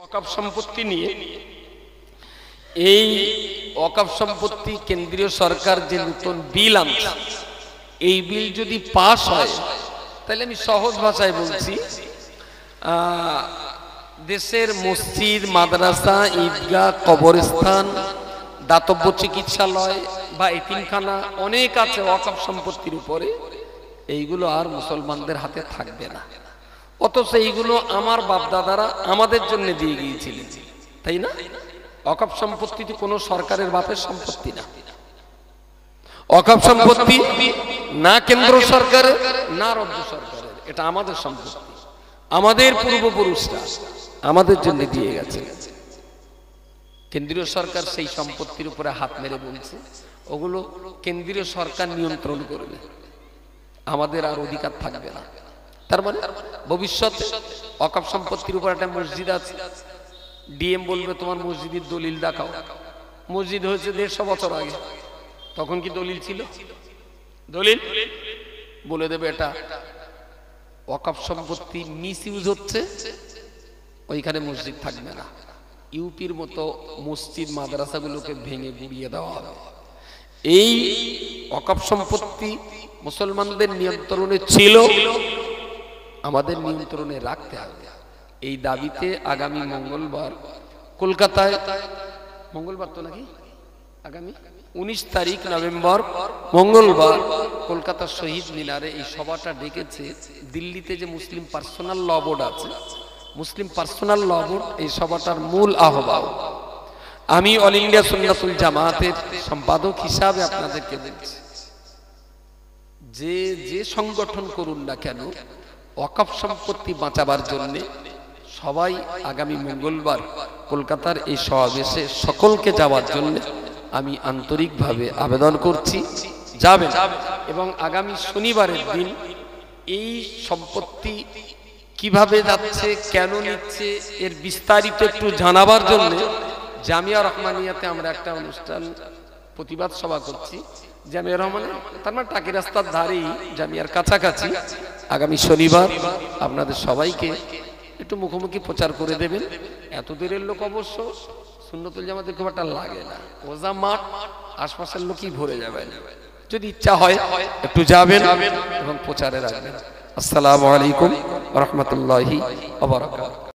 ওয়াকফ সম্পত্তি নিয়ে এই ওয়াকফ সম্পত্তি কেন্দ্রীয় সরকার যে নতুন বিল আনছে, এই বিল যদি পাস হয় তাহলে আমি সহজ ভাষায় বলছি, দেশের মসজিদ, মাদ্রাসা, ঈদগাহ, কবরস্থান, দাতব্য চিকিৎসালয় বা এতিমখানা অনেক আছে ওয়াকফ সম্পত্তির উপরে, এইগুলো আর মুসলমানদের হাতে থাকবে না। অথচ এইগুলো আমার বাপদাদারা আমাদের জন্য দিয়ে গিয়েছিলেন, তাই না? ওয়াকফ সম্পত্তি কোনো সরকারের বাপের সম্পত্তি না। ওয়াকফ সম্পত্তি না কেন্দ্র সরকারের না রাজ্য সরকারের, এটা আমাদের সম্পত্তি। আমাদের পূর্বপুরুষরা আমাদের জন্য দিয়ে গেছে। কেন্দ্রীয় সরকার সেই সম্পত্তির উপরে হাত মেরে বলছে ওগুলো কেন্দ্রীয় সরকার নিয়ন্ত্রণ করবে, আমাদের আর অধিকার থাকবে না। তার মানে ভবিষ্যতে ওয়াকফ সম্পত্তির উপর একটা মসজিদ আছে, ডিএম বলবে তোমার মসজিদের দলিল দেখাও। মসজিদ হয়েছে 150 বছর আগে, তখন কি দলিল ছিল? দলিল বলে দেবে এটা ওয়াকফ সম্পত্তি মিসইউজ হচ্ছে, ওইখানে মসজিদ থাকবে না। ইউপির মতো মসজিদ মাদ্রাসাগুলোকে ভেঙে গুড়িয়ে দেওয়া হবে। এই ওয়াকফ সম্পত্তি মুসলমানদের নিয়ন্ত্রণে ছিল, আমাদের নিয়ন্ত্রণে রাখতে হবে। এই দাবিতে আগামী মঙ্গলবার কলকাতায়, মঙ্গলবার তো নাকি আগামী 19 তারিখ নভেম্বর মঙ্গলবার কলকাতার শহীদ মিনারে এই সভাটা ডেকেছে। দিল্লিতে যে মুসলিম পার্সোনাল ল বোর্ড আছে, মুসলিম পার্সোনাল ল বোর্ড এই সভাটার মূল আহ্বায়ক। আমি অল ইন্ডিয়া সুন্নাতুল জামাতের সম্পাদক হিসাবে আপনাদেরকে বলছি, যে যে সংগঠন করুন না কেন ওয়াকফ সম্পত্তি বাঁচাবার জন্য সবাই আগামী মঙ্গলবার কলকাতার এই সমাবেশে সকলকে যাওয়ার জন্য আমি আন্তরিকভাবে আবেদন করছি, যাবেন। এবং আগামী শনিবারের দিন এই সম্পত্তি কিভাবে যাচ্ছে, কেন নিচ্ছে, এর বিস্তারিত একটু জানাবার জন্য জামিয়া রহমানিয়াতে আমরা একটা অনুষ্ঠান প্রতিবাদ সভা করছি। জামিয়া রহমান তার মানে টাকি রাস্তার ধারেই, জামিয়ার কাছাকাছি। আগামী শনিবার আপনাদের সবাইকে একটু মুখোমুখি প্রচার করে দেবেন। এত দূরের লোক অবশ্য সুন্নতুল জামাতের খুব একটা লাগে না, ওজা মাঠ আশপাশের লোকই ভরে যাবে। যদি ইচ্ছা হয় একটু যাবেন এবং প্রচারে রাখবেন। আসসালামু আলাইকুম ওয়া রাহমাতুল্লাহি ওয়া বারাকাতুহু।